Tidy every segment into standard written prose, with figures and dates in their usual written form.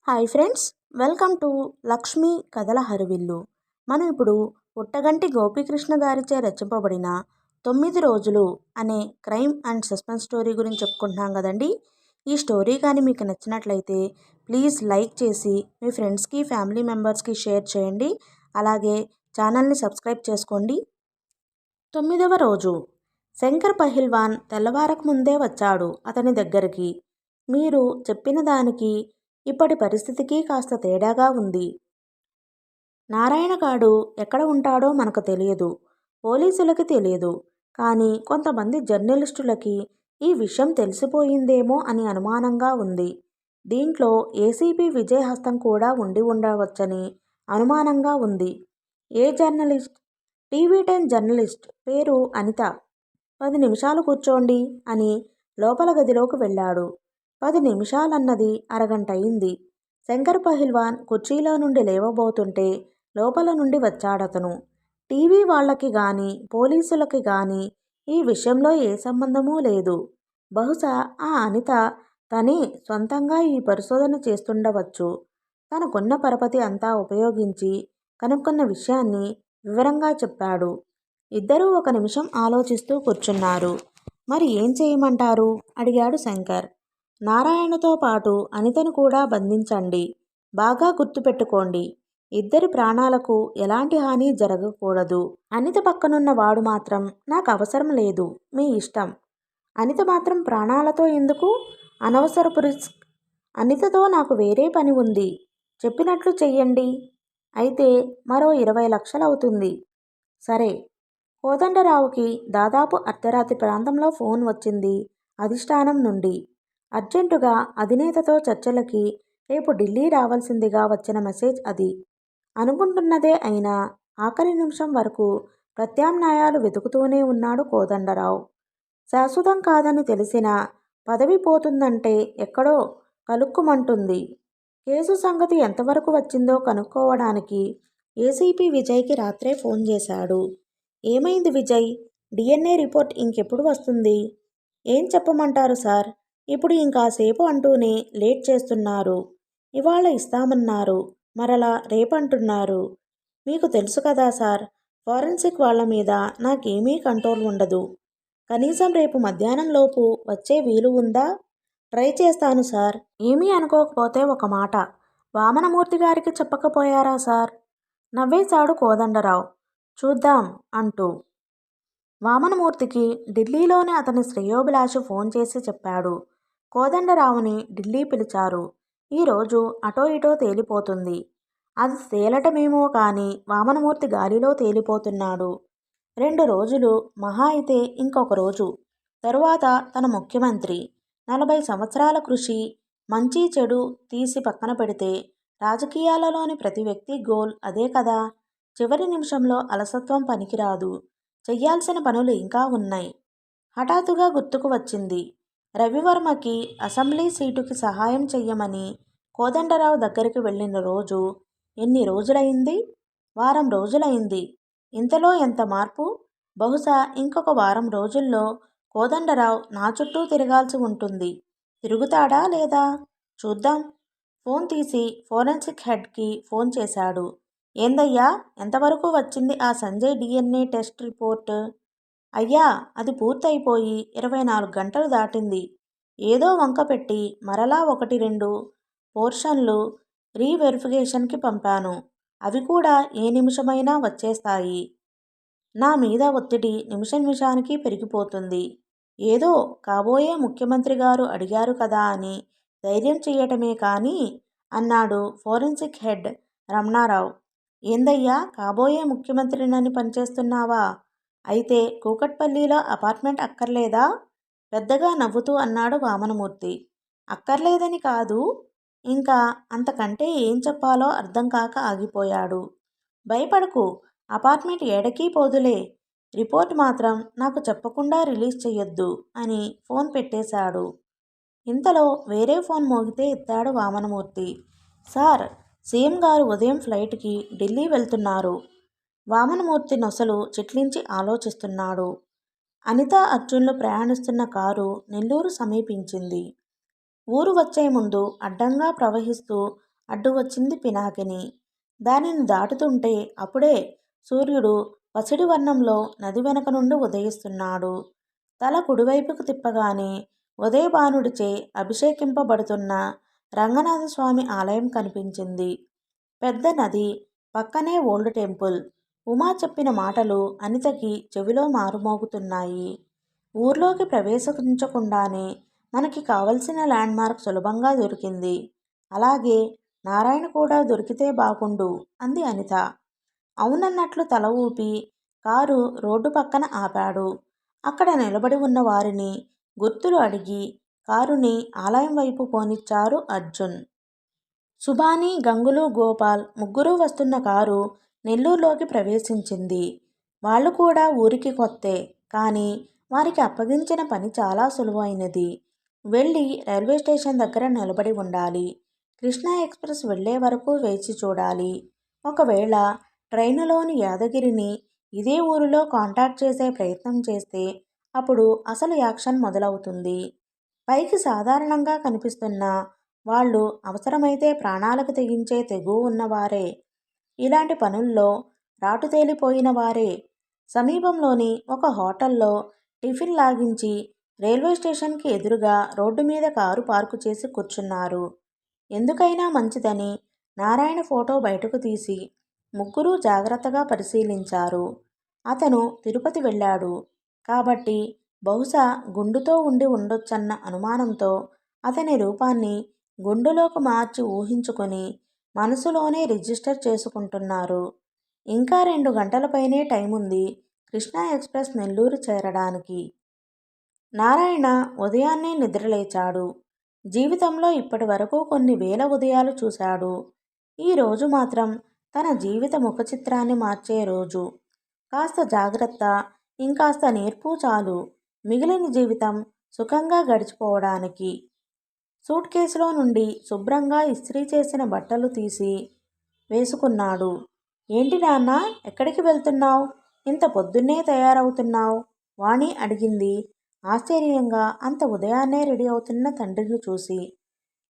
Hi friends, welcome to Lakshmi కథల హరివిల్లు. మనం ఇప్పుడు పుట్టగంటి గోపీకృష్ణ గారిచే రచింపబడిన 9 రోజులు అనే క్రైమ్ అండ్ సస్పెన్స్ స్టోరీ గురించి చెప్పుకుంటున్నాం కదండి. ఈ స్టోరీ కానీ మీకు నచ్చినట్లయితే ప్లీజ్ లైక్ చేసి మీ ఫ్రెండ్స్కి ఫ్యామిలీ మెంబర్స్కి షేర్ చేయండి. అలాగే ఛానల్ని సబ్స్క్రైబ్ చేసుకోండి. 9వ రోజు. శంకర్ పహిల్వాన్ తెల్లవారక ముందే వచ్చాడు అతని దగ్గరికి. మీరు చెప్పిన దానికి ఇప్పటి పరిస్థితికి కాస్త తేడాగా ఉంది. నారాయణగాడు ఎక్కడ ఉంటాడో మనకు తెలియదు, పోలీసులకి తెలియదు. కానీ కొంతమంది జర్నలిస్టులకి ఈ విషయం తెలిసిపోయిందేమో అని అనుమానంగా ఉంది. దీంట్లో ఏసీపీ విజయ్ హస్తం కూడా ఉండి ఉండవచ్చని అనుమానంగా ఉంది. ఏ జర్నలిస్ట్? టీవీ10 జర్నలిస్ట్, పేరు అనిత. 10 నిమిషాలు కూర్చోండి అని లోపల గదిలోకి వెళ్ళాడు. 10 నిమిషాలన్నది అరగంట అయింది. శంకర్ పహిల్వాన్ కుర్చీలో నుండి లేవబోతుంటే లోపల నుండి వచ్చాడతను. టీవీ వాళ్ళకి గాని పోలీసులకి గాని ఈ విషయంలో ఏ సంబంధమూ లేదు. బహుశా ఆ అనిత తనే సొంతంగా ఈ పరిశోధన చేస్తుండవచ్చు. తనకున్న పరపతి అంతా ఉపయోగించి కనుక్కున్న విషయాన్ని వివరంగా చెప్పాడు. ఇద్దరూ ఒక నిమిషం ఆలోచిస్తూ కూర్చున్నారు. మరి ఏం చేయమంటారు? అడిగాడు శంకర్. నారాయణతో పాటు అనితను కూడా బంధించండి. బాగా గుర్తుపెట్టుకోండి, ఇద్దరి ప్రాణాలకు ఎలాంటి హాని జరగకూడదు. అనిత పక్కనున్న వాడు మాత్రం నాకు అవసరం లేదు, మీ ఇష్టం. అనిత మాత్రం ప్రాణాలతో ఎందుకు? అనవసరపు రిస్క్. అనితతో నాకు వేరే పని ఉంది. చెప్పినట్లు చెయ్యండి. అయితే మరో 20 లక్షలు అవుతుంది. సరే. కోదండరావుకి దాదాపు అర్ధరాత్రి ప్రాంతంలో ఫోన్ వచ్చింది అధిష్టానం నుండి. అర్జెంటుగా అధినేతతో చర్చలకి రేపు ఢిల్లీ రావాల్సిందిగా వచ్చిన మెసేజ్ అది. అనుకుంటున్నదే అయినా ఆఖరి నిమిషం వరకు ప్రత్యామ్నాయాలు వెతుకుతూనే ఉన్నాడు కోదండరావు. శాశ్వతం కాదని తెలిసినా పదవి పోతుందంటే ఎక్కడో కలుక్కుమంటుంది. కేసు సంగతి ఎంతవరకు వచ్చిందో కనుక్కోవడానికి ఏసీపీ విజయ్కి రాత్రే ఫోన్ చేశాడు. ఏమైంది విజయ్? డిఎన్ఏ రిపోర్ట్ ఇంకెప్పుడు వస్తుంది? ఏం చెప్పమంటారు సార్? ఇప్పుడు ఇంకాసేపు అంటూనే లేట్ చేస్తున్నారు. ఇవాళ ఇస్తామన్నారు, మరలా రేపంటున్నారు. మీకు తెలుసు కదా సార్, ఫారెన్సిక్ వాళ్ళ మీద నాకేమీ కంట్రోల్ ఉండదు. కనీసం రేపు మధ్యాహ్నంలోపు వచ్చే వీలు ఉందా? ట్రై చేస్తాను సార్. ఏమీ అనుకోకపోతే ఒక మాట, వామనమూర్తి గారికి చెప్పకపోయారా సార్? నవ్వేశాడు కోదండరావు. చూద్దాం అంటూ. వామనమూర్తికి ఢిల్లీలోని అతని శ్రేయోభిలాషి ఫోన్ చేసి చెప్పాడు. కోదండరావుని ఢిల్లీ పిలిచారు. ఈరోజు అటో ఇటో తేలిపోతుంది. అది తేలటమేమో కానీ వామనమూర్తి గాలిలో తేలిపోతున్నాడు. 2 రోజులు, మహా అయితే ఇంకొక రోజు తరువాత తన ముఖ్యమంత్రి. 40 సంవత్సరాల కృషి, మంచి చెడు తీసి పక్కన పెడితే రాజకీయాలలోని ప్రతి వ్యక్తి గోల్ అదే కదా. చివరి నిమిషంలో అలసత్వం పనికిరాదు. చెయ్యాల్సిన పనులు ఇంకా ఉన్నాయి. హఠాత్తుగా గుర్తుకు వచ్చింది. రవివర్మకి అసెంబ్లీ సీటుకి సహాయం చెయ్యమని కోదండరావు దగ్గరికి వెళ్ళిన రోజు ఎన్ని రోజులైంది? వారం రోజులైంది. ఇంతలో ఎంత మార్పు? బహుశా ఇంకొక వారం రోజుల్లో కోదండరావు నా చుట్టూ తిరగాల్సి ఉంటుంది. తిరుగుతాడా లేదా? చూద్దాం. ఫోన్ తీసి ఫోరెన్సిక్ హెడ్కి ఫోన్ చేశాడు. ఏందయ్యా, ఎంతవరకు వచ్చింది ఆ సంజయ్ డిఎన్ఏ టెస్ట్ రిపోర్ట్? అయ్యా, అది పూర్తయిపోయి 24 గంటలు దాటింది. ఏదో వంక పెట్టి మరలా 1-2 పోర్షన్లు రీవెరిఫికేషన్కి పంపాను. అవి కూడా ఏ నిమిషమైనా వచ్చేస్తాయి. నా మీద ఒత్తిడి నిమిషానికి పెరిగిపోతుంది. ఏదో కాబోయే ముఖ్యమంత్రి గారు అడిగారు కదా అని ధైర్యం చెయ్యటమే కానీ అన్నాడు ఫోరెన్సిక్ హెడ్ రమణారావు. ఏందయ్యా, కాబోయే ముఖ్యమంత్రినని పనిచేస్తున్నావా? అయితే కూకట్పల్లిలో అపార్ట్మెంట్ అక్కర్లేదా? పెద్దగా నవ్వుతూ అన్నాడు వామనమూర్తి. అక్కర్లేదని కాదు, ఇంకా అంతకంటే ఏం చెప్పాలో అర్థం కాక ఆగిపోయాడు. భయపడకు, అపార్ట్మెంట్ ఏడకీ పోదులే. రిపోర్ట్ మాత్రం నాకు చెప్పకుండా రిలీజ్ చెయ్యొద్దు అని ఫోన్ పెట్టేశాడు. ఇంతలో వేరే ఫోన్ మోగితే ఎత్తాడు వామనమూర్తి. సార్, సీఎం గారు ఉదయం ఫ్లైట్కి ఢిల్లీ వెళ్తున్నారు. వామనమూర్తి నొసలు చిట్లించి ఆలోచిస్తున్నాడు. అనిత అర్జున్లు ప్రయాణిస్తున్న కారు నెల్లూరు సమీపించింది. ఊరు వచ్చే ముందు అడ్డంగా ప్రవహిస్తూ అడ్డు వచ్చింది పినాకిని. దానిని దాటుతుంటే అప్పుడే సూర్యుడు పసిడి వర్ణంలో నది వెనక నుండి ఉదయిస్తున్నాడు. తల కుడివైపుకు తిప్పగానే ఉదయభానుడిచే అభిషేకింపబడుతున్న రంగనాథస్వామి ఆలయం కనిపించింది. పెద్ద నది పక్కనే ఓల్డ్ టెంపుల్. ఉమా చెప్పిన మాటలు అనితకి చెవిలో మారుమోగుతున్నాయి. ఊర్లోకి ప్రవేశించకుండానే మనకి కావలసిన ల్యాండ్మార్క్ సులభంగా దొరికింది. అలాగే నారాయణ కూడా దొరికితే బాగుండు అంది అనిత. అవునన్నట్లు తల ఊపి కారు రోడ్డు పక్కన ఆపాడు. అక్కడ నిలబడి ఉన్న వారిని గుర్తులు అడిగి కారుని ఆలయం వైపు పోనిచ్చారు అర్జున్. సుబాని, గంగులు, గోపాల్ ముగ్గురూ వస్తున్న కారు నెల్లూరులోకి ప్రవేశించింది. వాళ్ళు కూడా ఊరికి కొత్తే, కానీ వారికి అప్పగించిన పని చాలా సులువైనది. వెళ్ళి రైల్వే స్టేషన్ దగ్గర నిలబడి ఉండాలి. కృష్ణా ఎక్స్ప్రెస్ వెళ్లే వరకు వేచి చూడాలి. ఒకవేళ ట్రైనులోని యాదగిరిని ఇదే ఊరిలో కాంటాక్ట్ చేసే ప్రయత్నం చేస్తే అప్పుడు అసలు యాక్షన్ మొదలవుతుంది. పైకి సాధారణంగా కనిపిస్తున్న వాళ్ళు అవసరమైతే ప్రాణాలకు తెగించే తెగువ ఉన్నవారే. ఇలాంటి పనుల్లో రాటుతేలిపోయిన వారే. సమీపంలోని ఒక హోటల్లో టిఫిన్ లాగించి రైల్వే స్టేషన్కి ఎదురుగా రోడ్డు మీద కారు పార్కు చేసి కూర్చున్నారు. ఎందుకైనా మంచిదని నారాయణ ఫోటో బయటకు తీసి ముగ్గురూ జాగ్రత్తగా పరిశీలించారు. అతను తిరుపతి వెళ్ళాడు కాబట్టి బహుశా గుండుతో ఉండి ఉండొచ్చన్న అనుమానంతో అతని రూపాన్ని గుండులోకి మార్చి ఊహించుకొని మనసులోనే రిజిస్టర్ చేసుకుంటున్నారు. ఇంకా 2 గంటల పైనే టైం ఉంది కృష్ణా ఎక్స్ప్రెస్ నెల్లూరు చేరడానికి. నారాయణ ఉదయాన్నే నిద్రలేచాడు. జీవితంలో ఇప్పటి వరకు కొన్ని వేల ఉదయాలు చూశాడు. ఈ రోజు మాత్రం తన జీవిత ముఖ చిత్రాన్ని మార్చే రోజు. కాస్త జాగ్రత్త, ఇంకాస్త నేర్పు చాలు మిగిలిన జీవితం సుఖంగా గడిచిపోవడానికి. సూట్ కేసులో నుండి శుభ్రంగా ఇస్త్రీ చేసిన బట్టలు తీసి వేసుకున్నాడు. ఏంటి నాన్న, ఎక్కడికి వెళ్తున్నావు? ఇంత పొద్దున్నే తయారవుతున్నావు? వాణి అడిగింది ఆశ్చర్యంగా అంత ఉదయాన్నే రెడీ అవుతున్న తండ్రిని చూసి.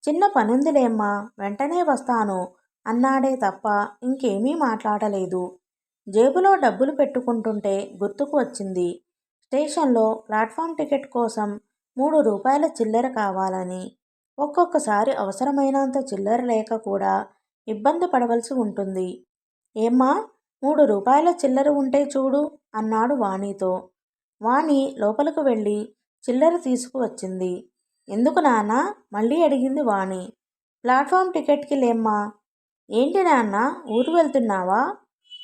చిన్న పనుందిలేమ్మా, వెంటనే వస్తాను అన్నాడే తప్ప ఇంకేమీ మాట్లాడలేదు. జేబులో డబ్బులు పెట్టుకుంటుంటే గుర్తుకు వచ్చింది స్టేషన్లో ప్లాట్ఫామ్ టికెట్ కోసం 3 రూపాయల చిల్లర కావాలని. ఒక్కొక్కసారి అవసరమైనంత చిల్లర లేక కూడా ఇబ్బంది పడవలసి ఉంటుంది. ఏమ్మా, 3 రూపాయల చిల్లర ఉంటే చూడు అన్నాడు వాణితో. వాణి లోపలకు వెళ్ళి చిల్లర తీసుకువచ్చింది. ఎందుకు నాన్న, మళ్ళీ అడిగింది వాణి. ప్లాట్ఫామ్ టికెట్కి లేమ్మా. ఏంటి నాన్న, ఊరు వెళ్తున్నావా?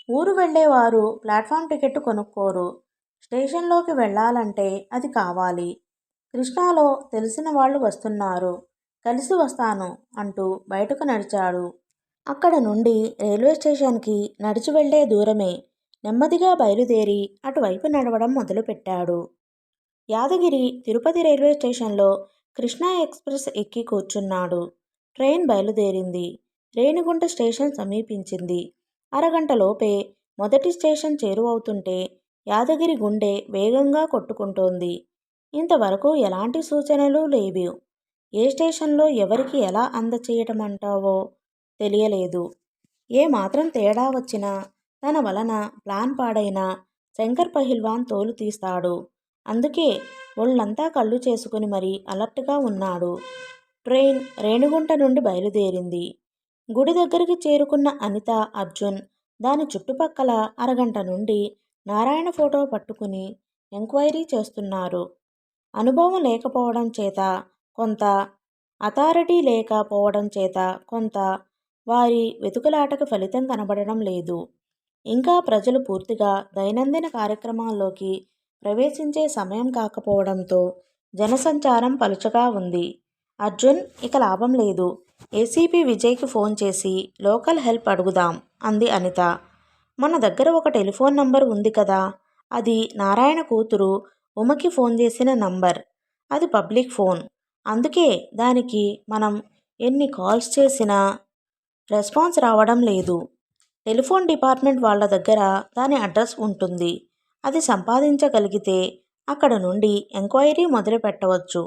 ఊరు వెళ్ళేవారు ప్లాట్ఫామ్ టికెట్ కొనుక్కోరు. స్టేషన్లోకి వెళ్ళాలంటే అది కావాలి. కృష్ణాలో తెలిసిన వాళ్ళు వస్తున్నారు, కలిసి వస్తాను అంటూ బయటకు నడిచాడు. అక్కడ నుండి రైల్వే స్టేషన్కి నడిచి వెళ్లే దూరమే. నెమ్మదిగా బయలుదేరి అటువైపు నడవడం మొదలుపెట్టాడు. యాదగిరి తిరుపతి రైల్వే స్టేషన్లో కృష్ణా ఎక్స్ప్రెస్ ఎక్కి కూర్చున్నాడు. ట్రైన్ బయలుదేరింది. రేణిగుంట స్టేషన్ సమీపించింది. అరగంటలోపే మొదటి స్టేషన్ చేరువవుతుంటే యాదగిరి గుండె వేగంగా కొట్టుకుంటోంది. ఇంతవరకు ఎలాంటి సూచనలు లేవు. ఏ స్టేషన్లో ఎవరికి ఎలా అందచేయటమంటావో తెలియలేదు. ఏ మాత్రం తేడా వచ్చినా తన వలన ప్లాన్ పాడైనా శంకర్ పహిల్వాన్ తోలు తీస్తాడు. అందుకే ఒళ్ళంతా కళ్ళు చేసుకుని మరీ అలర్ట్గా ఉన్నాడు. ట్రైన్ రేణిగుంట నుండి బయలుదేరింది. గుడి దగ్గరికి చేరుకున్న అనిత, అర్జున్ దాని చుట్టుపక్కల అరగంట నుండి నారాయణ ఫోటో పట్టుకుని ఎంక్వైరీ చేస్తున్నారు. అనుభవం లేకపోవడం చేత కొంత, అథారిటీ లేకపోవడం చేత కొంత వారి వెతుకులాటకు ఫలితం కనబడడం లేదు. ఇంకా ప్రజలు పూర్తిగా దైనందిన కార్యక్రమాల్లోకి ప్రవేశించే సమయం కాకపోవడంతో జనసంచారం పలుచగా ఉంది. అర్జున్, ఇక లాభం లేదు. ఏసీపీ విజయ్కి ఫోన్ చేసి లోకల్ హెల్ప్ అడుగుదాం అంది అనిత. మన దగ్గర ఒక టెలిఫోన్ నంబర్ ఉంది కదా, అది నారాయణ కూతురు ఉమకి ఫోన్ చేసిన నంబర్. అది పబ్లిక్ ఫోన్. అందుకే దానికి మనం ఎన్ని కాల్స్ చేసినా రెస్పాన్స్ రావడం లేదు. టెలిఫోన్ డిపార్ట్మెంట్ వాళ్ళ దగ్గర దాని అడ్రస్ ఉంటుంది. అది సంపాదించగలిగితే అక్కడ నుండి ఎంక్వైరీ మొదలు పెట్టవచ్చు.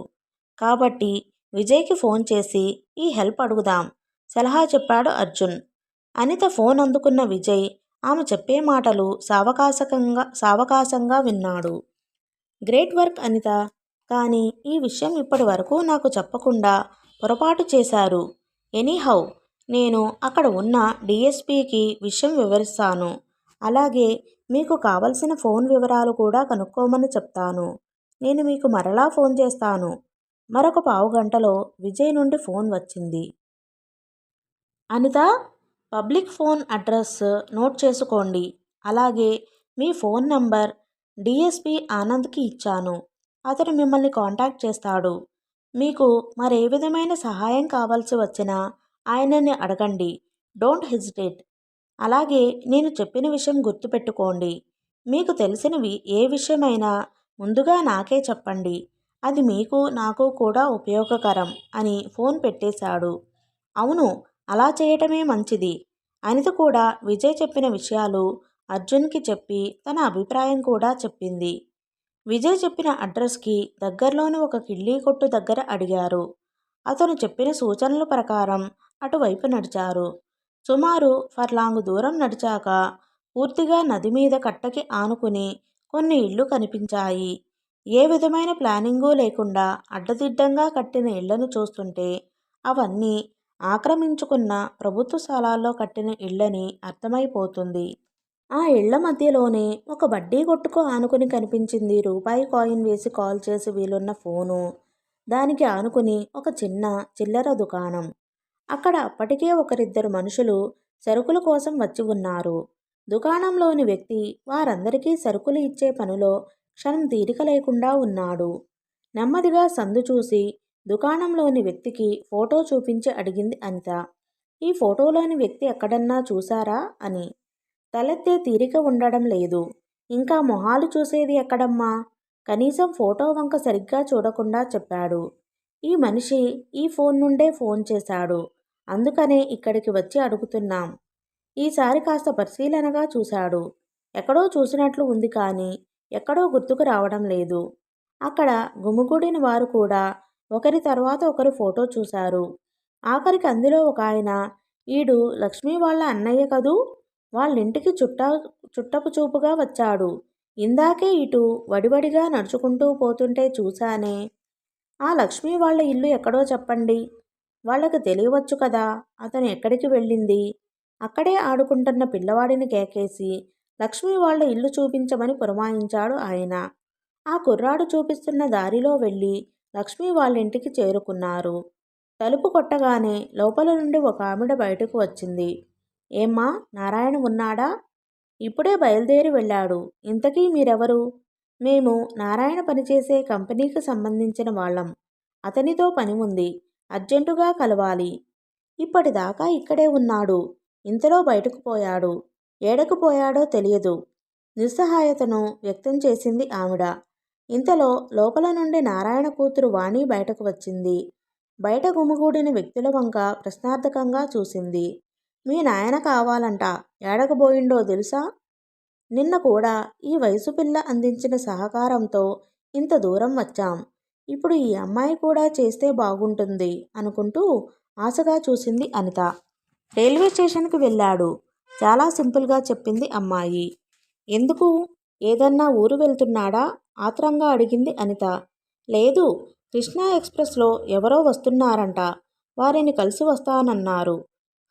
కాబట్టి విజయ్కి ఫోన్ చేసి ఈ హెల్ప్ అడుగుదాం సలహా చెప్పాడు అర్జున్. అనిత ఫోన్ అందుకున్న విజయ్ ఆమె చెప్పే మాటలు సావకాశంగా విన్నాడు. Great work Anitha. కానీ ఈ విషయం ఇప్పటి వరకు నాకు చెప్పకుండా పొరపాటు చేశారు. ఎనీహౌ నేను అక్కడ ఉన్న డిఎస్పీకి విషయం వివరిస్తాను. అలాగే మీకు కావలసిన ఫోన్ వివరాలు కూడా కనుక్కోమని చెప్తాను. నేను మీకు మరలా ఫోన్ చేస్తాను. మరొక పావుగంటలో విజయ్ నుండి ఫోన్ వచ్చింది. Anitha, public phone address note చేసుకోండి. అలాగే మీ ఫోన్ నంబర్ డిఎస్పి ఆనంద్కి ఇచ్చాను. అతను మిమ్మల్ని కాంటాక్ట్ చేస్తాడు. మీకు మరే విధమైన సహాయం కావాల్సి వచ్చినా ఆయనని అడగండి. Don't hesitate. అలాగే నేను చెప్పిన విషయం గుర్తుపెట్టుకోండి. మీకు తెలిసినవి ఏ విషయమైనా ముందుగా నాకే చెప్పండి. అది మీకు నాకు కూడా ఉపయోగకరం అని ఫోన్ పెట్టేశాడు. అవును, అలా చేయటమే మంచిది. అనిత కూడా విజయ్ చెప్పిన విషయాలు అర్జున్కి చెప్పి తన అభిప్రాయం కూడా చెప్పింది. విజయ్ చెప్పిన అడ్రస్కి దగ్గరలోని ఒక కిళ్ళీ కొట్టు దగ్గర అడిగారు. అతను చెప్పిన సూచనల ప్రకారం అటువైపు నడిచారు. సుమారు ఫర్లాంగు దూరం నడిచాక పూర్తిగా నది మీద కట్టకి ఆనుకుని కొన్ని ఇళ్ళు కనిపించాయి. ఏ విధమైన ప్లానింగు లేకుండా అడ్డదిడ్డంగా కట్టిన ఇళ్లను చూస్తుంటే అవన్నీ ఆక్రమించుకున్న ప్రభుత్వ స్థలాల్లో కట్టిన ఇళ్ళని అర్థమైపోతుంది. ఆ ఇళ్ల మధ్యలోనే ఒక బడ్డీ కొట్టుకు ఆనుకుని కనిపించింది రూపాయి కాయిన్ వేసి కాల్ చేసి వీలున్న ఫోను. దానికి ఆనుకుని ఒక చిన్న చిల్లర దుకాణం. అక్కడ అప్పటికే ఒకరిద్దరు మనుషులు సరుకుల కోసం వచ్చి ఉన్నారు. దుకాణంలోని వ్యక్తి వారందరికీ సరుకులు ఇచ్చే పనిలో క్షణం తీరిక లేకుండా ఉన్నాడు. నెమ్మదిగా సందు చూసి దుకాణంలోని వ్యక్తికి ఫోటో చూపించి అడిగింది అనిత. ఈ ఫోటోలోని వ్యక్తి ఎక్కడన్నా చూశారా అని. తలెత్తే తీరిక ఉండడం లేదు. ఇంకా మొహాలు చూసేది ఎక్కడమ్మా? కనీసం ఫోటో వంక సరిగ్గా చూడకుండా చెప్పాడు. ఈ మనిషి ఈ ఫోన్ నుండే ఫోన్ చేశాడు. అందుకనే ఇక్కడికి వచ్చి అడుగుతున్నాం. ఈసారి కాస్త పరిశీలనగా చూశాడు. ఎక్కడో చూసినట్లు ఉంది కానీ ఎక్కడో గుర్తుకు రావడం లేదు. అక్కడ గుమిగూడిన వారు కూడా ఒకరి తర్వాత ఒకరు ఫోటో చూశారు. ఆఖరికి అందులో ఒక ఆయన, ఈడు లక్ష్మి వాళ్ళ అన్నయ్య కదూ, వాళ్ళింటికి చుట్టపు చూపుగా వచ్చాడు. ఇందాకే ఇటు వడివడిగా నడుచుకుంటూ పోతుంటే చూశానే. ఆ లక్ష్మి వాళ్ళ ఇల్లు ఎక్కడో చెప్పండి. వాళ్ళకి తెలియవచ్చు కదా అతను ఎక్కడికి వెళ్ళింది. అక్కడే ఆడుకుంటున్న పిల్లవాడిని కేకేసి లక్ష్మి వాళ్ళ ఇల్లు చూపించమని పురమాయించాడు ఆయన. ఆ కుర్రాడు చూపిస్తున్న దారిలో వెళ్ళి లక్ష్మి వాళ్ళింటికి చేరుకున్నారు. తలుపు కొట్టగానే లోపల నుండి ఒక ఆవిడ బయటకు వచ్చింది. ఏమ్మా, నారాయణ ఉన్నాడా? ఇప్పుడే బయలుదేరి వెళ్ళాడు. ఇంతకీ మీరెవరు? మేము నారాయణ పనిచేసే కంపెనీకి సంబంధించిన వాళ్ళం. అతనితో పని ఉంది. అర్జెంటుగా కలవాలి. ఇప్పటిదాకా ఇక్కడే ఉన్నాడు. ఇంతలో బయటకు పోయాడు. ఏడకు పోయాడో తెలియదు. నిస్సహాయతను వ్యక్తం చేసింది ఆవిడ. ఇంతలో లోపల నుండి నారాయణ కూతురు వాణి బయటకు వచ్చింది. బయట గుమిగూడిన వ్యక్తుల వంక ప్రశ్నార్థకంగా చూసింది. మీ నాయన కావాలంట. ఏడకబోయిండో తెలుసా? నిన్న కూడా ఈ వయసు పిల్ల అందించిన సహకారంతో ఇంత దూరం వచ్చాం. ఇప్పుడు ఈ అమ్మాయి కూడా చేస్తే బాగుంటుంది అనుకుంటూ ఆశగా చూసింది అనిత. రైల్వే స్టేషన్కి వెళ్ళాడు. చాలా సింపుల్గా చెప్పింది అమ్మాయి. ఎందుకు? ఏదన్నా ఊరు వెళ్తున్నాడా? ఆత్రంగా అడిగింది అనిత. లేదు, కృష్ణా ఎక్స్ప్రెస్లో ఎవరో వస్తున్నారంట. వారిని కలిసి వస్తానన్నారు.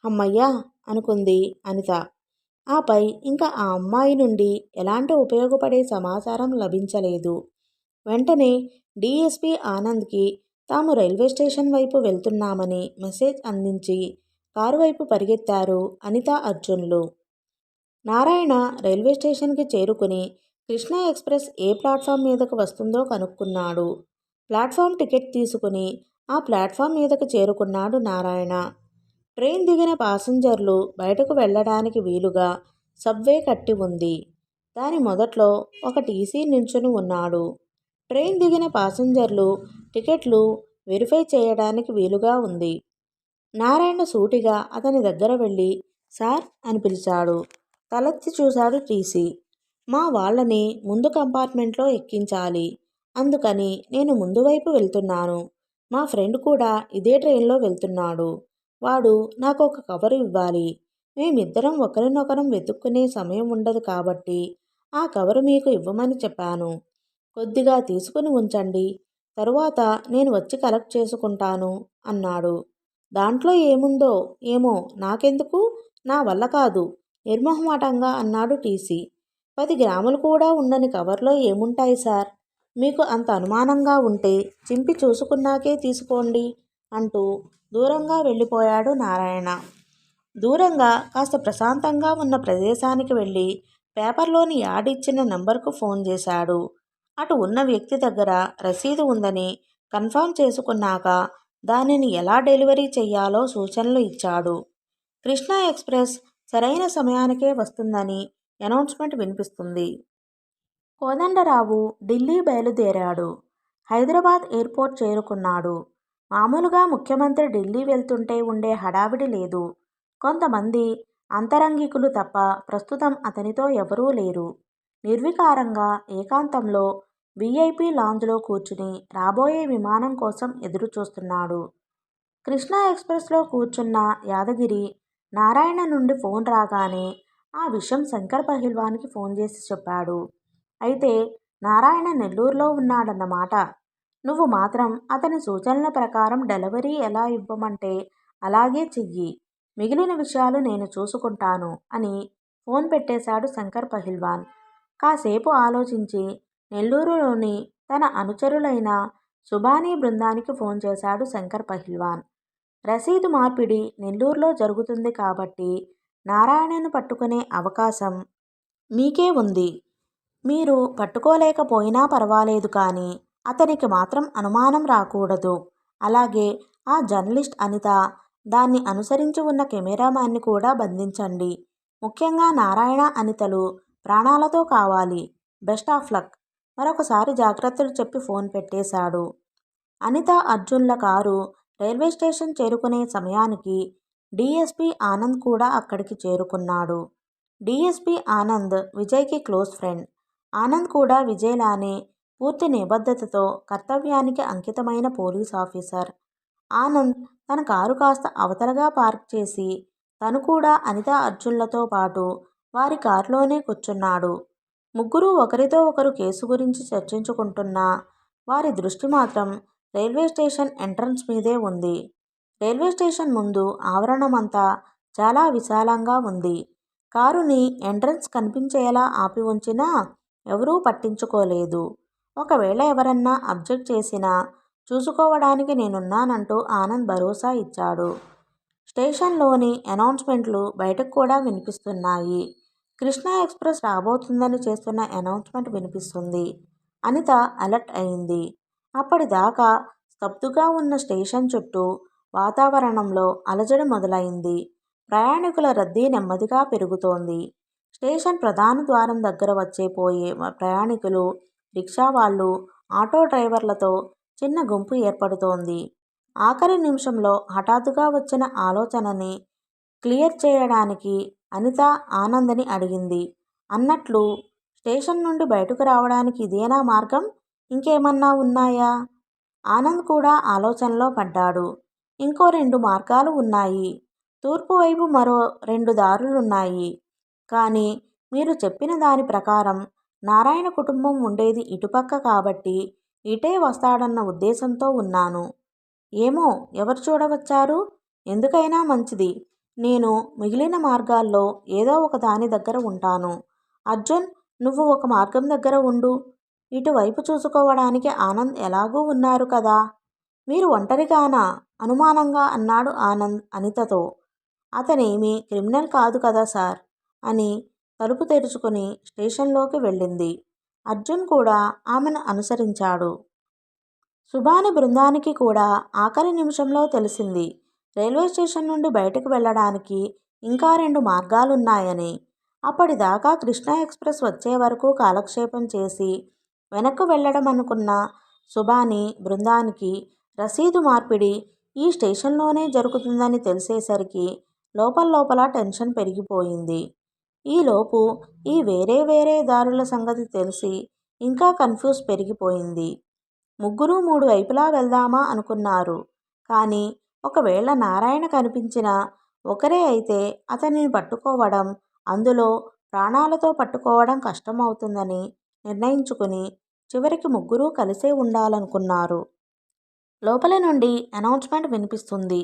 అమ్మయ్యా అనుకుంది అనిత. ఆపై ఇంకా ఆ అమ్మాయి నుండి ఎలాంటి ఉపయోగపడే సమాచారం లభించలేదు. వెంటనే డిఎస్పి ఆనంద్కి తాము రైల్వే స్టేషన్ వైపు వెళ్తున్నామని మెసేజ్ అందించి కారు వైపు పరిగెత్తారు అనిత అర్జున్లు. నారాయణ రైల్వే స్టేషన్కి చేరుకుని కృష్ణా ఎక్స్ప్రెస్ ఏ ప్లాట్ఫామ్ మీదకు వస్తుందో కనుక్కున్నాడు. ప్లాట్ఫామ్ టికెట్ తీసుకుని ఆ ప్లాట్ఫామ్ మీదకు చేరుకున్నాడు నారాయణ. ట్రైన్ దిగిన పాసింజర్లు బయటకు వెళ్ళడానికి వీలుగా సబ్వే కట్టి ఉంది. దాని మొదట్లో ఒక టీసీ నిల్చుని ఉన్నాడు. ట్రైన్ దిగిన పాసింజర్లు టికెట్లు వెరిఫై చేయడానికి వీలుగా ఉంది. నారాయణ సూటిగా అతని దగ్గర వెళ్ళి సార్ అని పిలిచాడు. తలెత్తి చూశాడు టీసీ. మా వాళ్ళని ముందు కంపార్ట్మెంట్లో ఎక్కించాలి. అందుకని నేను ముందు వైపు వెళ్తున్నాను. మా ఫ్రెండ్ కూడా ఇదే ట్రైన్లో వెళ్తున్నాడు. వాడు నాకు ఒక కవరు ఇవ్వాలి. మేమిద్దరం ఒకరినొకరం వెతుక్కునే సమయం ఉండదు కాబట్టి ఆ కవరు మీకు ఇవ్వమని చెప్పాను. కొద్దిగా తీసుకుని ఉంచండి. తరువాత నేను వచ్చి కలెక్ట్ చేసుకుంటాను అన్నాడు. దాంట్లో ఏముందో ఏమో నాకెందుకు, నా వల్ల కాదు నిర్మొహమాటంగా అన్నాడు టీసీ. 10 గ్రాములు కూడా ఉండని కవర్లో ఏముంటాయి సార్? మీకు అంత అనుమానంగా ఉంటే చింపి చూసుకున్నాకే తీసుకోండి అంటూ దూరంగా వెళ్ళిపోయాడు నారాయణ. దూరంగా కాస్త ప్రశాంతంగా ఉన్న ప్రదేశానికి వెళ్ళి పేపర్లోని యాడ్ ఇచ్చిన నంబర్కు ఫోన్ చేశాడు. అటు ఉన్న వ్యక్తి దగ్గర రసీదు ఉందని కన్ఫర్మ్ చేసుకున్నాక దానిని ఎలా డెలివరీ చెయ్యాలో సూచనలు ఇచ్చాడు. కృష్ణా ఎక్స్ప్రెస్ సరైన సమయానికే వస్తుందని అనౌన్స్మెంట్ వినిపిస్తుంది. కోదండరావు ఢిల్లీ బయలుదేరాడు. హైదరాబాద్ ఎయిర్పోర్ట్ చేరుకున్నాడు. మామూలుగా ముఖ్యమంత్రి ఢిల్లీ వెళ్తుంటే ఉండే హడావిడి లేదు. కొంతమంది అంతరంగికులు తప్ప ప్రస్తుతం అతనితో ఎవరూ లేరు. నిర్వికారంగా ఏకాంతంలో వీఐపీ లాంజ్లో కూర్చుని రాబోయే విమానం కోసం ఎదురు చూస్తున్నాడు. కృష్ణా ఎక్స్ప్రెస్లో కూర్చున్న యాదగిరి నారాయణ నుండి ఫోన్ రాగానే ఆ విషయం శంకర్ పహిల్వాన్కి ఫోన్ చేసి చెప్పాడు. అయితే నారాయణ నెల్లూరులో ఉన్నాడన్నమాట. నువ్వు మాత్రం అతని సూచనల ప్రకారం డెలివరీ ఎలా ఇవ్వమంటే అలాగే చెయ్యి. మిగిలిన విషయాలు నేను చూసుకుంటాను అని ఫోన్ పెట్టేశాడు శంకర్ పహిల్వాన్. కాసేపు ఆలోచించి నెల్లూరులోని తన అనుచరులైన సుబానీ బృందానికి ఫోన్ చేశాడు శంకర్ పహిల్వాన్. రసీదు మార్పిడి నెల్లూరులో జరుగుతుంది కాబట్టి నారాయణను పట్టుకునే అవకాశం మీకే ఉంది. మీరు పట్టుకోలేకపోయినా పర్వాలేదు, కానీ అతనికి మాత్రం అనుమానం రాకూడదు. అలాగే ఆ జర్నలిస్ట్ అనిత, దాన్ని అనుసరించి ఉన్న కెమెరామ్యాన్ని కూడా బంధించండి. ముఖ్యంగా నారాయణ, అనితలు ప్రాణాలతో కావాలి. Best of luck. మరొకసారి జాగ్రత్తలు చెప్పి ఫోన్ పెట్టేశాడు. అనిత, అర్జున్ల కారు రైల్వే స్టేషన్ చేరుకునే సమయానికి డీఎస్పీ ఆనంద్ కూడా అక్కడికి చేరుకున్నాడు. డీఎస్పీ ఆనంద్ విజయ్కి క్లోజ్ ఫ్రెండ్. ఆనంద్ కూడా విజయ్లానే పూర్తి నిబద్ధతతో కర్తవ్యానికి అంకితమైన పోలీస్ ఆఫీసర్. ఆనంద్ తన కారు కాస్త అవతలగా పార్క్ చేసి తను కూడా అనిత, అర్జున్లతో పాటు వారి కారులోనే కూర్చున్నాడు. ముగ్గురు ఒకరితో ఒకరు కేసు గురించి చర్చించుకుంటున్నా వారి దృష్టి మాత్రం రైల్వే స్టేషన్ ఎంట్రన్స్ మీదే ఉంది. రైల్వే స్టేషన్ ముందు ఆవరణమంతా చాలా విశాలంగా ఉంది. కారుని ఎంట్రన్స్ కనిపించేలా ఆపి ఉంచినా ఎవరూ పట్టించుకోలేదు. ఒకవేళ ఎవరన్నా అబ్జెక్ట్ చేసినా చూసుకోవడానికి నేనున్నానంటూ ఆనంద్ భరోసా ఇచ్చాడు. స్టేషన్లోని అనౌన్స్మెంట్లు బయటకు కూడా వినిపిస్తున్నాయి. కృష్ణా ఎక్స్ప్రెస్ రాబోతుందని చేస్తున్న అనౌన్స్మెంట్ వినిపిస్తుంది. అనిత అలర్ట్ అయింది. అప్పటిదాకా స్తబ్దుగా ఉన్న స్టేషన్ చుట్టూ వాతావరణంలో అలజడి మొదలైంది. ప్రయాణికుల రద్దీ నెమ్మదిగా పెరుగుతోంది. స్టేషన్ ప్రధాన ద్వారం దగ్గర వచ్చే పోయే ప్రయాణికులు, రిక్షా వాళ్ళు, ఆటో డ్రైవర్లతో చిన్న గుంపు ఏర్పడుతోంది. ఆఖరి నిమిషంలో హఠాత్తుగా వచ్చిన ఆలోచనని క్లియర్ చేయడానికి అనిత ఆనందని అడిగింది. అన్నట్లు స్టేషన్ నుండి బయటకు రావడానికి ఇదేనా మార్గం, ఇంకేమన్నా ఉన్నాయా? ఆనంద్ కూడా ఆలోచనలో పడ్డాడు. ఇంకో 2 మార్గాలు ఉన్నాయి. తూర్పు వైపు మరో 2 దారులున్నాయి. కానీ మీరు చెప్పిన దాని ప్రకారం నారాయణ కుటుంబం ఉండేది ఇటుపక్క కాబట్టి ఇటే వస్తాడన్న ఉద్దేశంతో ఉన్నాను. ఏమో, ఎవరు చూడవచ్చారు? ఎందుకైనా మంచిది. నేను మిగిలిన మార్గాల్లో ఏదో ఒక దాని దగ్గర ఉంటాను. అర్జున్, నువ్వు ఒక మార్గం దగ్గర ఉండు. ఇటువైపు చూసుకోవడానికి ఆనంద్ ఎలాగూ ఉన్నారు కదా. మీరు ఒంటరిగానా? అనుమానంగా అన్నాడు ఆనంద్ అనితతో. అతనేమీ క్రిమినల్ కాదు కదా సార్ అని తలుపు తెరుచుకుని స్టేషన్లోకి వెళ్ళింది. అర్జున్ కూడా ఆమెను అనుసరించాడు. సుబాని బృందానికి కూడా ఆఖరి నిమిషంలో తెలిసింది రైల్వే స్టేషన్ నుండి బయటకు వెళ్ళడానికి ఇంకా 2 మార్గాలున్నాయని. అప్పటిదాకా కృష్ణా ఎక్స్ప్రెస్ వచ్చే వరకు కాలక్షేపం చేసి వెనక్కు వెళ్ళడం అనుకున్న సుబాని బృందానికి రసీదు మార్పిడి ఈ స్టేషన్లోనే జరుగుతుందని తెలిసేసరికి లోపల టెన్షన్ పెరిగిపోయింది. ఈలోపు ఈ వేరే వేరే దారుల సంగతి తెలిసి ఇంకా కన్ఫ్యూజ్ పెరిగిపోయింది. ముగ్గురు 3 వైపులా వెళ్దామా అనుకున్నారు. కానీ ఒకవేళ నారాయణ కనిపించిన ఒకరే అయితే అతనిని పట్టుకోవడం, అందులో ప్రాణాలతో పట్టుకోవడం కష్టమవుతుందని నిర్ణయించుకుని చివరికి ముగ్గురూ కలిసే ఉండాలనుకున్నారు. లోపల నుండి అనౌన్స్మెంట్ వినిపిస్తుంది.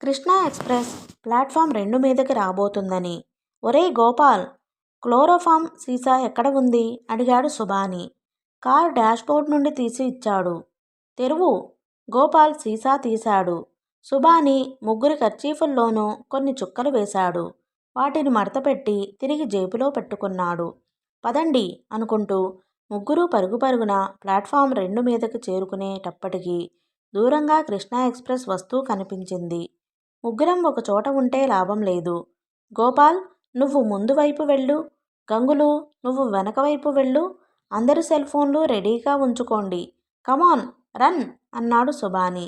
కృష్ణా ఎక్స్ప్రెస్ ప్లాట్ఫామ్ 2 మీదకి రాబోతుందని. ఒరేయ్ గోపాల్, క్లోరోఫామ్ సీసా ఎక్కడ ఉంది? అడిగాడు సుబాని. కార్ డాష్బోర్డ్ నుండి తీసి ఇచ్చాడు. తెరువు. గోపాల్ సీసా తీశాడు. సుబాని ముగ్గురి కర్చీఫుల్లోనూ కొన్ని చుక్కలు వేశాడు. వాటిని మడతపెట్టి తిరిగి జేబులో పెట్టుకున్నాడు. పదండి అనుకుంటూ ముగ్గురూ పరుగు పరుగున ప్లాట్ఫామ్ 2 మీదకి చేరుకునేటప్పటికి దూరంగా కృష్ణా ఎక్స్ప్రెస్ వస్తూ కనిపించింది. ముగ్గురం ఒకచోట ఉంటే లాభం లేదు. గోపాల్, నువ్వు ముందు వైపు వెళ్ళు. గంగులు, నువ్వు వెనక వైపు వెళ్ళు. అందరి సెల్ ఫోన్లు రెడీగా ఉంచుకోండి. కమాన్, రన్ అన్నాడు సుబాని.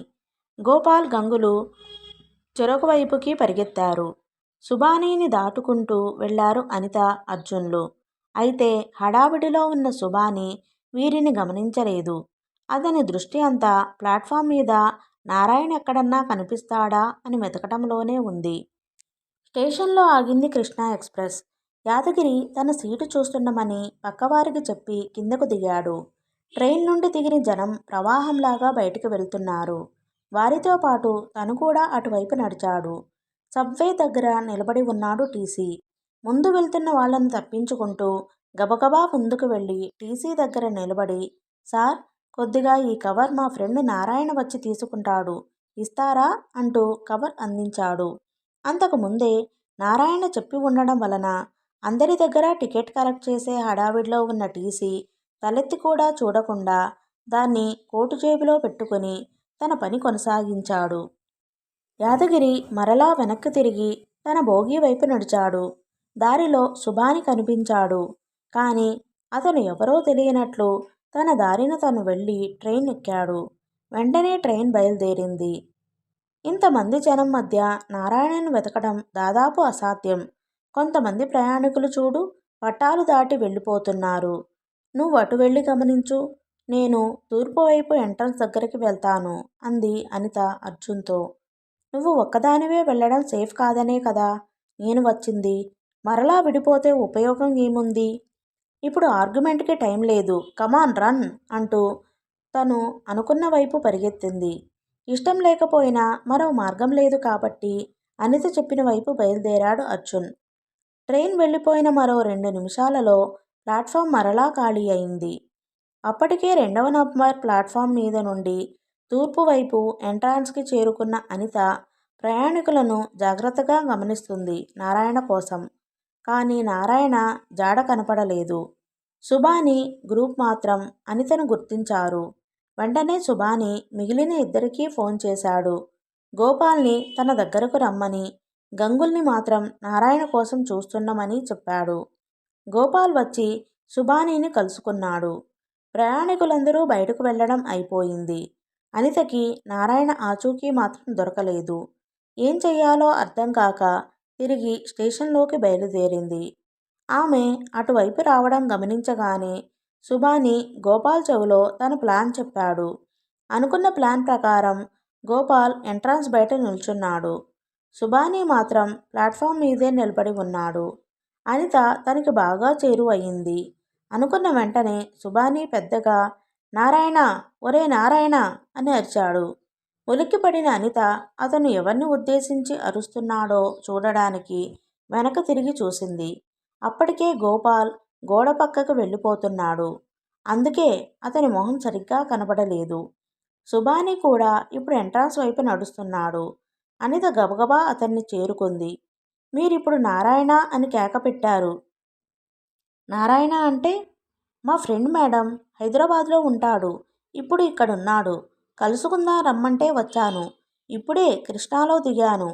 గోపాల్, గంగులు చెరొక వైపుకి పరిగెత్తారు. సుబానీని దాటుకుంటూ వెళ్లారు అనిత, అర్జున్లు. అయితే హడావిడిలో ఉన్న సుబాని వీరిని గమనించలేదు. అతని దృష్టి అంతా ప్లాట్ఫామ్ మీద నారాయణ ఎక్కడన్నా కనిపిస్తాడా అని వెతకటంలోనే ఉంది. స్టేషన్లో ఆగింది కృష్ణా ఎక్స్ప్రెస్. యాదగిరి తన సీటు చూస్తుండమని పక్కవారికి చెప్పి కిందకు దిగాడు. ట్రైన్ నుండి దిగిన జనం ప్రవాహంలాగా బయటికి వెళ్తున్నారు. వారితో పాటు తను కూడా అటువైపు నడిచాడు. సబ్వే దగ్గర నిలబడి ఉన్నాడు టీసీ. ముందు వెళ్తున్న వాళ్లను తప్పించుకుంటూ గబగబా ముందుకు వెళ్ళి టీసీ దగ్గర నిలబడి, సార్, కొద్దిగా ఈ కవర్ మా ఫ్రెండ్ నారాయణ వచ్చి తీసుకుంటాడు, ఇస్తారా అంటూ కవర్ అందించాడు. అంతకు ముందే నారాయణ చెప్పి ఉండడం వలన అందరి దగ్గర టికెట్ కలెక్ట్ చేసే హడావిడిలో ఉన్న టీసీ తలెత్తి కూడా చూడకుండా దాన్ని కోటు జేబులో పెట్టుకుని తన పని కొనసాగించాడు. యాదగిరి మరలా వెనక్కి తిరిగి తన బోగీ వైపు నడిచాడు. దారిలో సుబాని కనిపించాడు. కానీ అతను ఎవరో తెలియనట్లు తన దారిన తను వెళ్ళి ట్రైన్ ఎక్కాడు. వెంటనే ట్రైన్ బయలుదేరింది. ఇంతమంది జనం మధ్య నారాయణను వెతకడం దాదాపు అసాధ్యం. కొంతమంది ప్రయాణికులు చూడు, పట్టాలు దాటి వెళ్ళిపోతున్నారు. నువ్వు అటు వెళ్ళి గమనించు, నేను తూర్పు వైపు ఎంట్రన్స్ దగ్గరికి వెళ్తాను అంది అనిత అర్జున్తో. నువ్వు ఒక్కదానివే వెళ్ళడం సేఫ్ కాదనే కదా నేను వచ్చింది. మరలా విడిపోతే ఉపయోగం ఏముంది? ఇప్పుడు ఆర్గ్యుమెంట్కి టైం లేదు. కమాన్, రన్ అంటూ తను అనుకున్న వైపు పరిగెత్తింది. ఇష్టం లేకపోయినా మరో మార్గం లేదు కాబట్టి అనిత చెప్పిన వైపు బయలుదేరాడు అర్జున్. ట్రైన్ వెళ్ళిపోయిన మరో 2 నిమిషాలలో ప్లాట్ఫామ్ మరలా ఖాళీ అయింది. అప్పటికే 2వ నంబర్ ప్లాట్ఫామ్ మీద నుండి తూర్పు వైపు ఎంట్రాన్స్కి చేరుకున్న అనిత ప్రయాణికులను జాగ్రత్తగా గమనిస్తుంది నారాయణ కోసం. కానీ నారాయణ జాడ కనపడలేదు. సుబాని గ్రూప్ మాత్రం అనితను గుర్తించారు. వెంటనే సుబాని మిగిలిన ఇద్దరికీ ఫోన్ చేశాడు. గోపాల్ని తన దగ్గరకు రమ్మని, గంగుల్ని మాత్రం నారాయణ కోసం చూస్తున్నామని చెప్పాడు. గోపాల్ వచ్చి సుబానీని కలుసుకున్నాడు. ప్రయాణికులందరూ బయటకు వెళ్లడం అయిపోయింది. అనితకి నారాయణ ఆచూకీ మాత్రం దొరకలేదు. ఏం చెయ్యాలో అర్థం కాక తిరిగి స్టేషన్లోకి బయలుదేరింది. ఆమె అటువైపు రావడం గమనించగానే సుబాని గోపాల్ చెవిలో తన ప్లాన్ చెప్పాడు. అనుకున్న ప్లాన్ ప్రకారం గోపాల్ ఎంట్రన్స్ బయట నిల్చున్నాడు. సుబాని మాత్రం ప్లాట్ఫామ్ మీదే నిలబడి ఉన్నాడు. అనిత తనకి బాగా చేరువయ్యింది. అనుకున్న వెంటనే సుబాని పెద్దగా నారాయణ, ఒరే నారాయణ అని అరిచాడు. ఉలిక్కిపడిన అనిత అతను ఎవరిని ఉద్దేశించి అరుస్తున్నాడో చూడడానికి వెనక తిరిగి చూసింది. అప్పటికే గోపాల్ గోడ పక్కకు వెళ్ళిపోతున్నాడు. అందుకే అతని మొహం సరిగ్గా కనబడలేదు. సుబాని కూడా ఇప్పుడు ఎంట్రాన్స్ వైపు నడుస్తున్నాడు. అనిత గబగబా అతన్ని చేరుకుంది. మీరిప్పుడు నారాయణ అని కేక పెట్టారు. నారాయణ అంటే? మా ఫ్రెండ్ మేడం, హైదరాబాద్లో ఉంటాడు. ఇప్పుడు ఇక్కడున్నాడు. కలుసుకుందా రమ్మంటే వచ్చాను. ఇప్పుడే కృష్ణాలో దిగాను.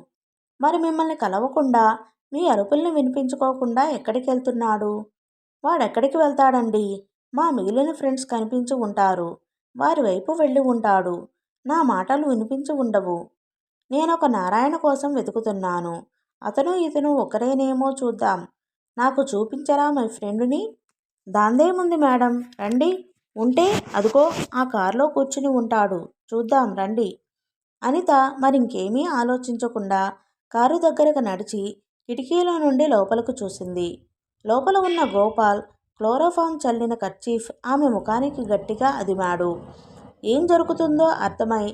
మరి మిమ్మల్ని కలవకుండా, మీ అరుపుల్ని వినిపించుకోకుండా ఎక్కడికి వెళ్తున్నాడు? వాడెక్కడికి వెళ్తాడండి? మా మిగిలిన ఫ్రెండ్స్ కనిపించి ఉంటారు. వారి వైపు వెళ్ళి ఉంటాడు. నా మాటలు వినిపించి ఉండవు. నేనొక నారాయణ కోసం వెతుకుతున్నాను. అతను ఇతను ఒకరేనేమో చూద్దాం. నాకు చూపించరా మీ ఫ్రెండుని? దాందేముంది మేడం, రండి. ఉంటే అదుగో ఆ కారులో కూర్చుని ఉంటాడు. చూద్దాం రండి. అనిత మరింకేమీ ఆలోచించకుండా కారు దగ్గరకు నడిచి కిటికీలో నుండి లోపలకు చూసింది. లోపల ఉన్న గోపాల్ క్లోరోఫామ్ చల్లిన కర్చీఫ్ ఆమె ముఖానికి గట్టిగా అదిమాడు. ఏం జరుగుతుందో అర్థమై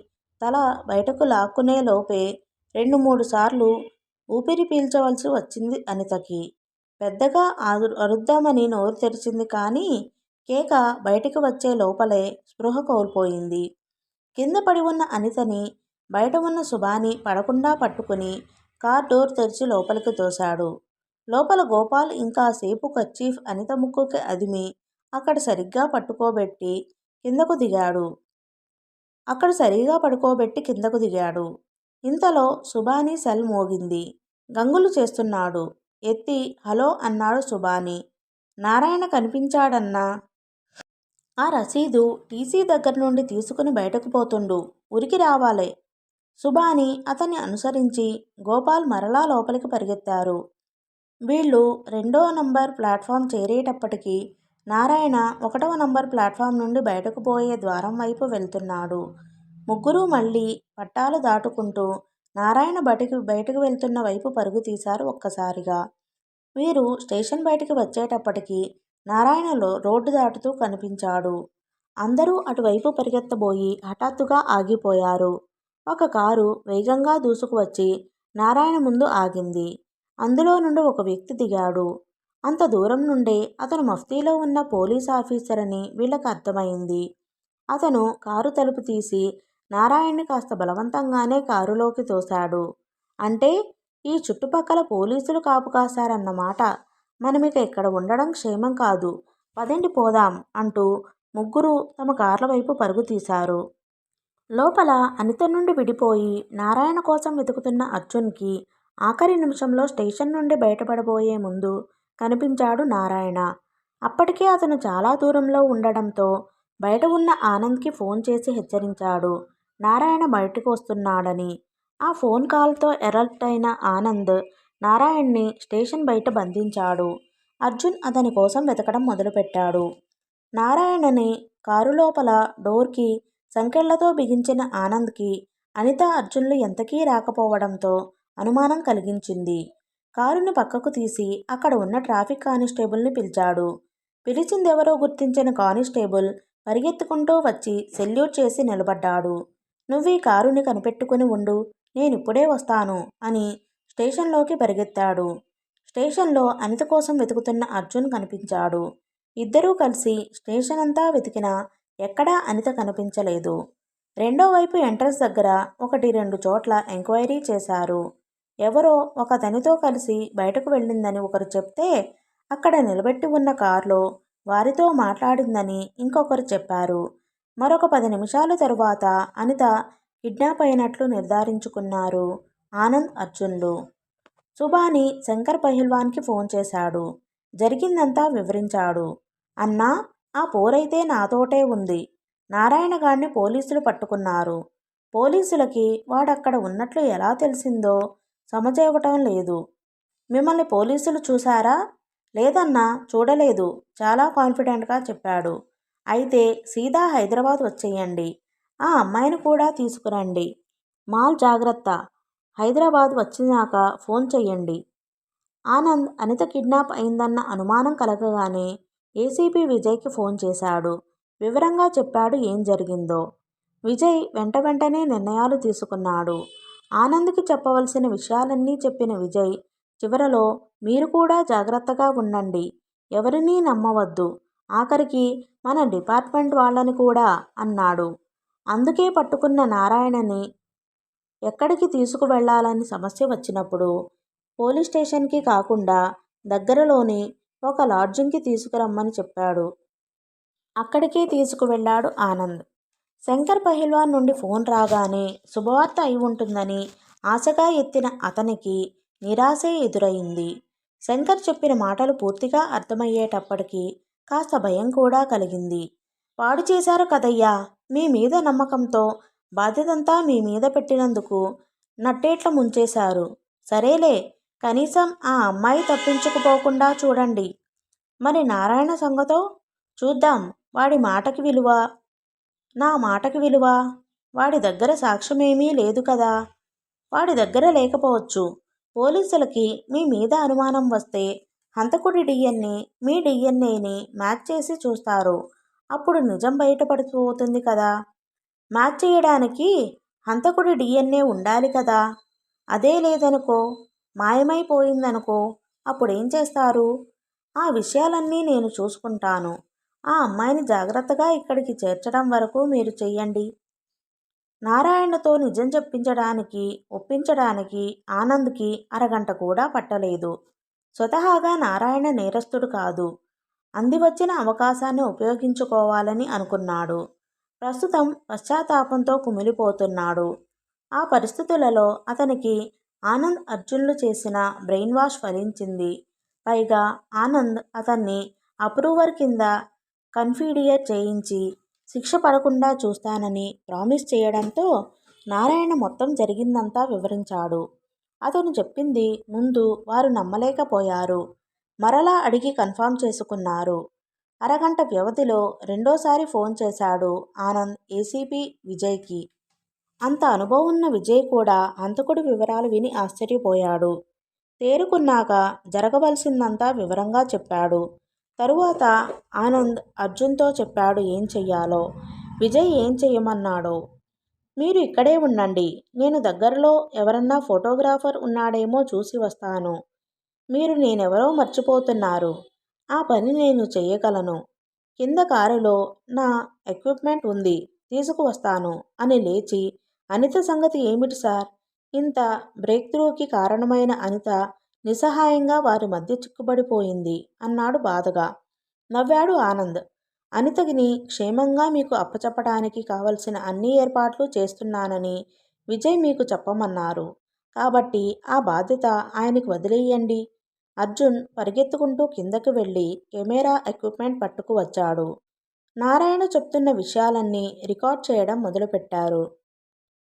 తల బయటకు లాక్కునే లోపే 2-3 సార్లు ఊపిరి పీల్చవలసి వచ్చింది అనితకి. పెద్దగా అరుద్దామని నోరు తెరిచింది కానీ కేక బయటికి వచ్చే లోపలే స్పృహ కోల్పోయింది. కింద పడి ఉన్న అనితని బయట ఉన్న సుబాని పడకుండా పట్టుకుని కార్ డోర్ తెరిచి లోపలికి తోశాడు. లోపల గోపాల్ ఇంకాసేపు కర్చీఫ్ అనిత ముక్కుకి అదిమి అక్కడ సరిగ్గా పడుకోబెట్టి కిందకు దిగాడు. ఇంతలో సుబాని సెల్ మోగింది. గంగులు చేస్తున్నాడు. ఎత్తి హలో అన్నాడు సుబాని. నారాయణ కనిపించాడన్నా. ఆ రసీదు టీసీ దగ్గర నుండి తీసుకుని బయటకు పోతుండు. ఉరికి రావాలే. సుబాని అతన్ని అనుసరించి గోపాల్ మరలా లోపలికి పరిగెత్తారు. వీళ్ళు 2వ నంబర్ ప్లాట్ఫామ్ చేరేటప్పటికి నారాయణ 1వ నంబర్ ప్లాట్ఫామ్ నుండి బయటకు పోయే ద్వారం వైపు వెళ్తున్నాడు. ముగ్గురూ మళ్ళీ పట్టాలు దాటుకుంటూ నారాయణ బయటకు వెళ్తున్న వైపు పరుగు తీశారు ఒక్కసారిగా. వీరు స్టేషన్ బయటికి వచ్చేటప్పటికి నారాయణ రోడ్డు దాటుతూ కనిపించాడు. అందరూ అటువైపు పరిగెత్తబోయి హఠాత్తుగా ఆగిపోయారు. ఒక కారు వేగంగా దూసుకువచ్చి నారాయణ ముందు ఆగింది. అందులో నుండి ఒక వ్యక్తి దిగాడు. అంత దూరం నుండే అతను మఫ్తీలో ఉన్న పోలీస్ ఆఫీసర్ అని వీళ్ళకి అర్థమైంది. అతను కారు తలుపు తీసి నారాయణ్ని కాస్త బలవంతంగానే కారులోకి తోశాడు. అంటే ఈ చుట్టుపక్కల పోలీసులు కాపు కాశారన్నమాట. మనమిక ఇక్కడ ఉండడం క్షేమం కాదు. పదండి పోదాం అంటూ ముగ్గురు తమ కార్ల వైపు పరుగు తీశారు. లోపల అనిత నుండి విడిపోయి నారాయణ కోసం వెతుకుతున్న అర్జున్కి ఆఖరి నిమిషంలో స్టేషన్ నుండి బయటపడబోయే ముందు కనిపించాడు నారాయణ. అప్పటికే అతను చాలా దూరంలో ఉండడంతో బయట ఉన్న ఆనంద్కి ఫోన్ చేసి హెచ్చరించాడు నారాయణ బయటకు వస్తున్నాడని. ఆ ఫోన్ కాల్తో అలర్ట్ అయిన ఆనంద్ నారాయణ్ని స్టేషన్ బయట బంధించాడు. అర్జున్ అతని కోసం వెతకడం మొదలుపెట్టాడు. నారాయణని కారు లోపల డోర్కి సంకెళ్లతో బిగించిన ఆనంద్కి అనిత అర్జున్లు ఎంతకీ రాకపోవడంతో అనుమానం కలిగించింది. కారుని పక్కకు తీసి అక్కడ ఉన్న ట్రాఫిక్ కానిస్టేబుల్ని పిలిచాడు. పిలిచిందెవరో గుర్తించిన కానిస్టేబుల్ పరిగెత్తుకుంటూ వచ్చి సెల్యూట్ చేసి నిలబడ్డాడు. నువ్వీ కారుని కనిపెట్టుకుని ఉండు, నేనిప్పుడే వస్తాను అని స్టేషన్లోకి పరిగెత్తాడు. స్టేషన్లో అనిత కోసం వెతుకుతున్న అర్జున్ కనిపించాడు. ఇద్దరూ కలిసి స్టేషన్ అంతా వెతికినా ఎక్కడా అనిత కనిపించలేదు. రెండో వైపు ఎంట్రన్స్ దగ్గర 1-2 చోట్ల ఎంక్వైరీ చేశారు. ఎవరో ఒకతనితో కలిసి బయటకు వెళ్ళిందని ఒకరు చెప్తే అక్కడ నిలబెట్టి ఉన్న కారులో వారితో మాట్లాడిందని ఇంకొకరు చెప్పారు. మరొక 10 నిమిషాల తరువాత అనిత కిడ్నాప్ అయినట్లు నిర్ధారించుకున్నారు ఆనంద్, అర్జున్లు. సుబాని శంకర్ పహిల్వాన్కి ఫోన్ చేశాడు. జరిగిందంతా వివరించాడు. అన్నా, ఆ పోరైతే నాతోటే ఉంది. నారాయణ గాడిని పోలీసులు పట్టుకున్నారు. పోలీసులకి వాడక్కడ ఉన్నట్లు ఎలా తెలిసిందో సమజేవటం లేదు. మిమ్మల్ని పోలీసులు చూశారా? లేదన్నా, చూడలేదు, చాలా కాన్ఫిడెంట్గా చెప్పాడు. అయితే సీదా హైదరాబాద్ వచ్చేయండి. ఆ అమ్మాయిని కూడా తీసుకురండి. మాల్ జాగ్రత్త. హైదరాబాద్ వచ్చినాక ఫోన్ చెయ్యండి. ఆనంద్ అనిత కిడ్నాప్ అయిందన్న అనుమానం కలగగానే ఏసీపీ విజయ్కి ఫోన్ చేశాడు. వివరంగా చెప్పాడు ఏం జరిగిందో. విజయ్ వెంటనే నిర్ణయాలు తీసుకున్నాడు. ఆనంద్కి చెప్పవలసిన విషయాలన్నీ చెప్పిన విజయ్ చివరలో మీరు కూడా జాగ్రత్తగా ఉండండి, ఎవరినీ నమ్మవద్దు, ఆఖరికి మన డిపార్ట్మెంట్ వాళ్ళని కూడా అన్నాడు. అందుకే పట్టుకున్న నారాయణని ఎక్కడికి తీసుకువెళ్లాలని సమస్య వచ్చినప్పుడు పోలీస్ స్టేషన్కి కాకుండా దగ్గరలోని ఒక లాడ్జింగ్కి తీసుకురమ్మని చెప్పాడు. అక్కడికే తీసుకువెళ్ళాడు ఆనంద్. శంకర్ పహిల్వాన్ నుండి ఫోన్ రాగానే శుభవార్త అయి ఉంటుందని ఆశగా ఎత్తిన అతనికి నిరాశే ఎదురైంది. శంకర్ చెప్పిన మాటలు పూర్తిగా అర్థమయ్యేటప్పటికి కాస్త భయం కూడా కలిగింది. పాడు చేశారు కదయ్యా, మీ మీద నమ్మకంతో బాధ్యతంతా మీ మీద పెట్టినందుకు నట్టేట్ల ముంచేశారు. సరేలే, కనీసం ఆ అమ్మాయి తప్పించుకుపోకుండా చూడండి. మరి నారాయణ సంగతో చూద్దాం. వాడి మాటకి విలువ, నా మాటకి విలువ. వాడి దగ్గర సాక్ష్యమేమీ లేదు కదా. వాడి దగ్గర లేకపోవచ్చు. పోలీసులకి మీ మీద అనుమానం వస్తే హంతకుడి డిఎన్ఏ మీ డిఎన్ఏని మ్యాచ్ చేసి చూస్తారు. అప్పుడు నిజం బయటపడిపోతుంది కదా. మ్యాచ్ చేయడానికి హంతకుడి డిఎన్ఏ ఉండాలి కదా. అదే లేదనుకో, మాయమైపోయిందనుకో, అప్పుడేం చేస్తారు? ఆ విషయాలన్నీ నేను చూసుకుంటాను. ఆ అమ్మాయిని జాగ్రత్తగా ఇక్కడికి చేర్చడం వరకు మీరు చెయ్యండి. నారాయణతో నిజం చెప్పించడానికి ఒప్పించడానికి ఆనంద్కి అరగంట కూడా పట్టలేదు. స్వతహాగా నారాయణ నేరస్తుడు కాదు. అందివచ్చిన అవకాశాన్ని ఉపయోగించుకోవాలని అనుకున్నాడు. ప్రస్తుతం పశ్చాత్తాపంతో కుమిలిపోతున్నాడు. ఆ పరిస్థితులలో అతనికి ఆనంద్ అర్జున్లు చేసిన బ్రెయిన్ వాష్ ఫలించింది. పైగా ఆనంద్ అతన్ని అప్రూవర్ కింద కన్ఫీడియర్ చేయించి శిక్ష పడకుండా చూస్తానని ప్రామిస్ చేయడంతో నారాయణ మొత్తం జరిగిందంతా వివరించాడు. అతను చెప్పింది ముందు వారు నమ్మలేకపోయారు. మరలా అడిగి కన్ఫర్మ్ చేసుకున్నారు. అరగంట వ్యవధిలో రెండోసారి ఫోన్ చేశాడు ఆనంద్ ఏసీపీ విజయ్కి. అంత అనుభవం ఉన్న విజయ్ కూడా హంతకుడి వివరాలు విని ఆశ్చర్యపోయాడు. తేరుకున్నాక జరగవలసిందంతా వివరంగా చెప్పాడు. తరువాత ఆనంద్ అర్జున్తో చెప్పాడు ఏం చెయ్యాలో, విజయ్ ఏం చెయ్యమన్నాడో. మీరు ఇక్కడే ఉండండి. నేను దగ్గరలో ఎవరన్నా ఫోటోగ్రాఫర్ ఉన్నాడేమో చూసి వస్తాను. మీరు నేనెవరో మర్చిపోతున్నారు. ఆ పని నేను చెయ్యగలను. కింద కారులో నా ఎక్విప్మెంట్ ఉంది, తీసుకువస్తాను అని లేచి, అనిత సంగతి ఏమిటి సార్? ఇంత బ్రేక్ త్రూకి కారణమైన అనిత నిస్సహాయంగా వారి మధ్య చిక్కుబడిపోయింది అన్నాడు బాధగా. నవ్వాడు ఆనంద్. అనితని క్షేమంగా మీకు అప్పచెప్పడానికి కావలసిన అన్ని ఏర్పాట్లు చేస్తున్నానని విజయ్ మీకు చెప్పమన్నారు. కాబట్టి ఆ బాధ్యత ఆయనకి వదిలేయండి. అర్జున్ పరిగెత్తుకుంటూ కిందకి వెళ్ళి కెమెరా ఎక్విప్మెంట్ పట్టుకు వచ్చాడు. నారాయణ చెప్తున్న విషయాలన్నీ రికార్డ్ చేయడం మొదలుపెట్టారు.